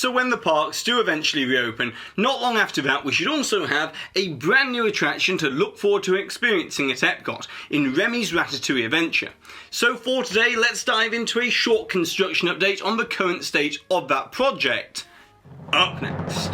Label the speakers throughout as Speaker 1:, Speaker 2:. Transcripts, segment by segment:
Speaker 1: So when the parks do eventually reopen, not long after that we should also have a brand new attraction to look forward to experiencing at Epcot in Remy's Ratatouille adventure. So for today, let's dive into a short construction update on the current state of that project. Up next.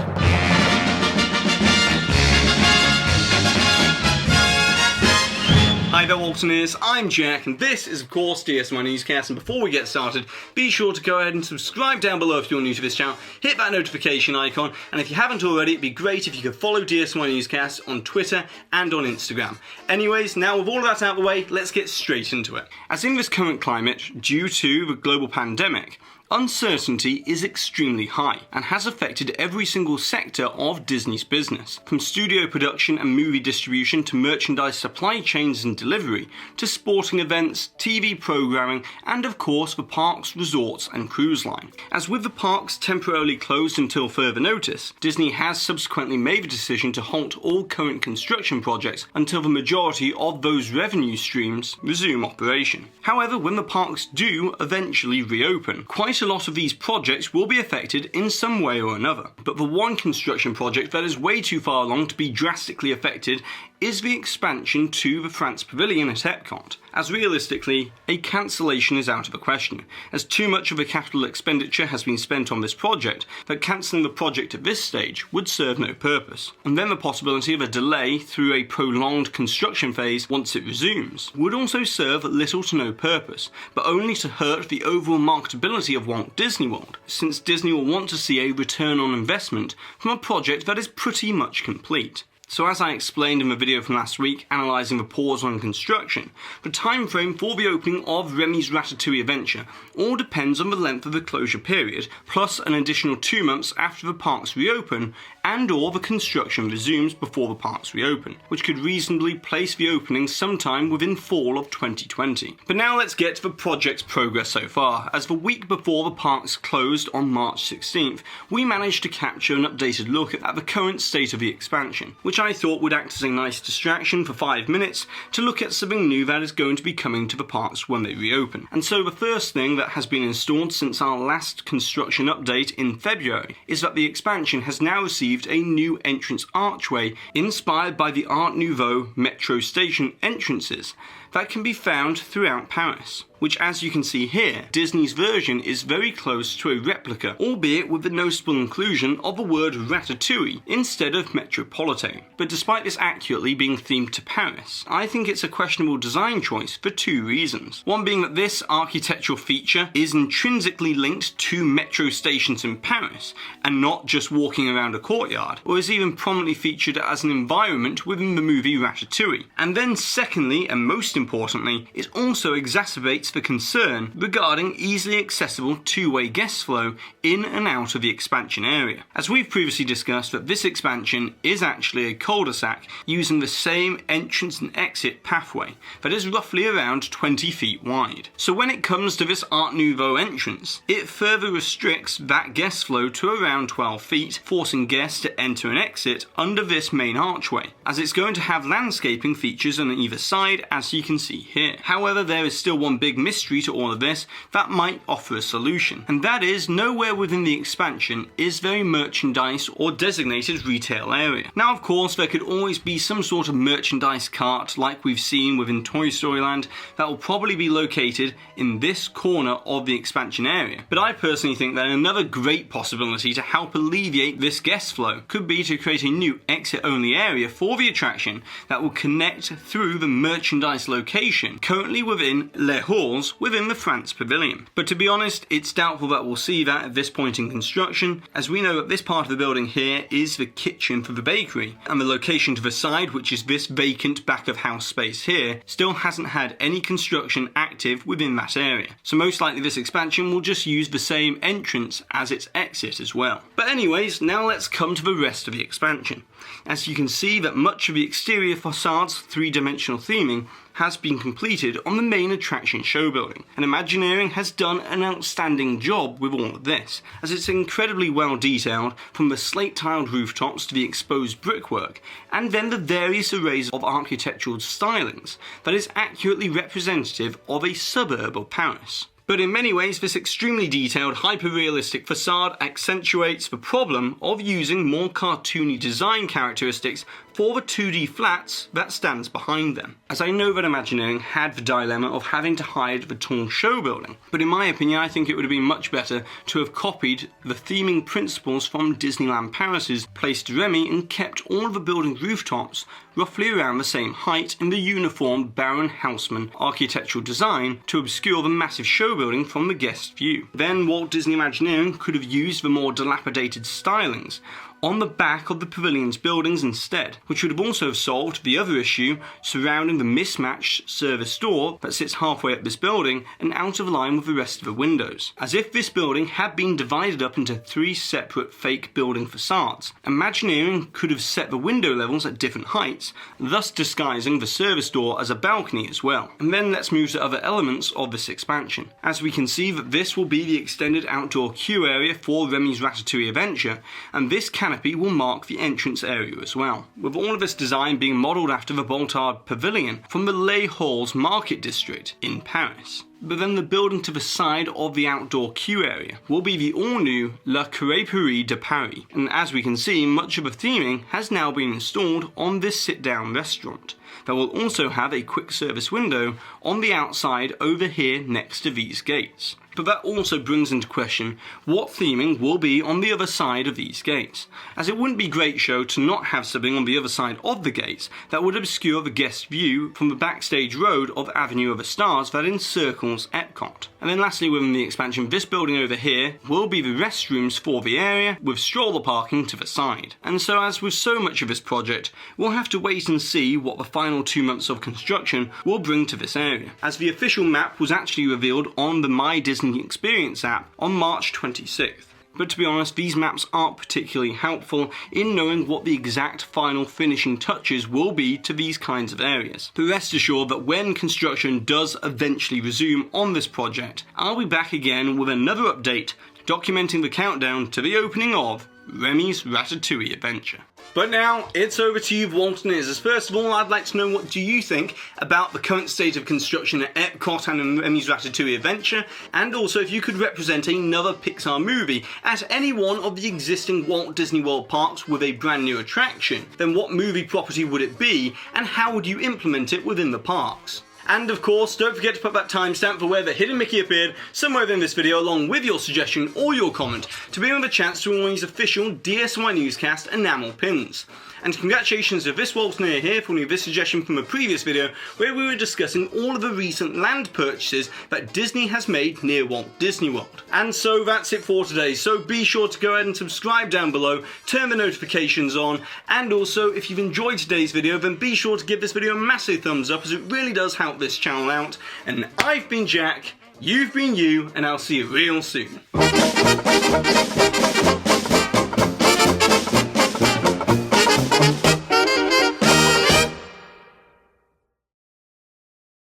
Speaker 1: Hi there Waltoneers, I'm Jack and this is of course DSNY Newscast, and before we get started, be sure to go ahead and subscribe down below if you're new to this channel, hit that notification icon, and if you haven't already, it'd be great if you could follow DSNY Newscast on Twitter and on Instagram. Anyways, now with all of that out of the way, let's get straight into it. As in this current climate, due to the global pandemic, uncertainty is extremely high and has affected every single sector of Disney's business, from studio production and movie distribution to merchandise supply chains and delivery, to sporting events, TV programming, and of course the parks, resorts and cruise line. As with the parks temporarily closed until further notice, Disney has subsequently made the decision to halt all current construction projects until the majority of those revenue streams resume operation. However, when the parks do eventually reopen, quite a lot of these projects will be affected in some way or another. But the one construction project that is way too far along to be drastically affected is the expansion to the France Pavilion at Epcot, as realistically, a cancellation is out of the question, as too much of the capital expenditure has been spent on this project that cancelling the project at this stage would serve no purpose. And then the possibility of a delay through a prolonged construction phase once it resumes would also serve little to no purpose, but only to hurt the overall marketability of Walt Disney World, since Disney will want to see a return on investment from a project that is pretty much complete. So as I explained in the video from last week, analysing the pause on construction, the time frame for the opening of Remy's Ratatouille adventure all depends on the length of the closure period, plus an additional 2 months after the parks reopen, and or the construction resumes before the parks reopen, which could reasonably place the opening sometime within fall of 2020. But now let's get to the project's progress so far, as the week before the parks closed on March 16th, we managed to capture an updated look at the current state of the expansion, which I thought would act as a nice distraction for 5 minutes to look at something new that is going to be coming to the parks when they reopen. And so the first thing that has been installed since our last construction update in February is that the expansion has now received a new entrance archway inspired by the Art Nouveau metro station entrances that can be found throughout Paris, which, as you can see here, Disney's version is very close to a replica, albeit with the noticeable inclusion of the word Ratatouille instead of Metropolitan. But despite this accurately being themed to Paris, I think it's a questionable design choice for 2 reasons. One being that this architectural feature is intrinsically linked to metro stations in Paris, and not just walking around a courtyard, or is even prominently featured as an environment within the movie Ratatouille. And then secondly, and most importantly, it also exacerbates the concern regarding easily accessible two-way guest flow in and out of the expansion area. As we've previously discussed, that this expansion is actually a cul-de-sac using the same entrance and exit pathway that is roughly around 20 feet wide. So when it comes to this Art Nouveau entrance, it further restricts that guest flow to around 12 feet, forcing guests to enter and exit under this main archway, as it's going to have landscaping features on either side, as you can see here. However, there is still one big mystery to all of this that might offer a solution, and that is nowhere within the expansion is there a merchandise or designated retail area. Now of course there could always be some sort of merchandise cart like we've seen within Toy Story Land that will probably be located in this corner of the expansion area, but I personally think that another great possibility to help alleviate this guest flow could be to create a new exit only area for the attraction that will connect through the merchandise location currently within Les Halls within the France Pavilion. But to be honest, it's doubtful that we'll see that at this point in construction, as we know that this part of the building here is the kitchen for the bakery, and the location to the side, which is this vacant back of house space here, still hasn't had any construction active within that area. So most likely this expansion will just use the same entrance as its exit as well. But anyways, now let's come to the rest of the expansion. As you can see that much of the exterior facade's 3-dimensional theming has been completed on the main attraction show building, and Imagineering has done an outstanding job with all of this, as it's incredibly well detailed from the slate-tiled rooftops to the exposed brickwork, and then the various arrays of architectural stylings that is accurately representative of a suburb of Paris. But in many ways, this extremely detailed, hyper-realistic facade accentuates the problem of using more cartoony design characteristics for the 2D flats that stands behind them. As I know that Imagineering had the dilemma of having to hide the tall show building, but in my opinion I think it would have been much better to have copied the theming principles from Disneyland Paris's placed Remy and kept all of the building rooftops roughly around the same height in the uniform Baron Haussmann architectural design to obscure the massive show building from the guest view. Then Walt Disney Imagineering could have used the more dilapidated stylings on the back of the pavilion's buildings instead, which would have also solved the other issue surrounding the mismatched service door that sits halfway up this building and out of line with the rest of the windows. As if this building had been divided up into 3 separate fake building facades. Imagineering could have set the window levels at different heights, thus disguising the service door as a balcony as well. And then let's move to other elements of this expansion. As we can see that this will be the extended outdoor queue area for Remy's Ratatouille adventure, and this canopy will mark the entrance area as well, with all of this design being modelled after the Boltard Pavilion from the Les Halles Market District in Paris. But then the building to the side of the outdoor queue area will be the all-new La Crêperie de Paris, and as we can see, much of the theming has now been installed on this sit-down restaurant that will also have a quick service window on the outside over here next to these gates. But that also brings into question what theming will be on the other side of these gates, as it wouldn't be great show to not have something on the other side of the gates that would obscure the guest view from the backstage road of Avenue of the Stars that encircles Epcot. And then lastly within the expansion, this building over here will be the restrooms for the area with stroller parking to the side. And so as with so much of this project, we'll have to wait and see what the final 2 months of construction will bring to this area, as the official map was actually revealed on the My Disney Experience app on March 26th. But to be honest, these maps aren't particularly helpful in knowing what the exact final finishing touches will be to these kinds of areas. But rest assured that when construction does eventually resume on this project, I'll be back again with another update documenting the countdown to the opening of Remy's Ratatouille adventure. But now, it's over to you, Walt and Izz. First of all, I'd like to know what do you think about the current state of construction at Epcot and in Remy's Ratatouille adventure, and also if you could represent another Pixar movie at any one of the existing Walt Disney World parks with a brand new attraction, then what movie property would it be, and how would you implement it within the parks? And of course, don't forget to put that timestamp for where the hidden Mickey appeared somewhere in this video along with your suggestion or your comment to be on the chance to win one of these official DSNY Newscast enamel pins. And congratulations to this Walt here for winning this suggestion from a previous video where we were discussing all of the recent land purchases that Disney has made near Walt Disney World. And so that's it for today, so be sure to go ahead and subscribe down below, turn the notifications on, and also if you've enjoyed today's video then be sure to give this video a massive thumbs up as it really does help this channel out. And I've been Jack, you've been you, and I'll see you real soon.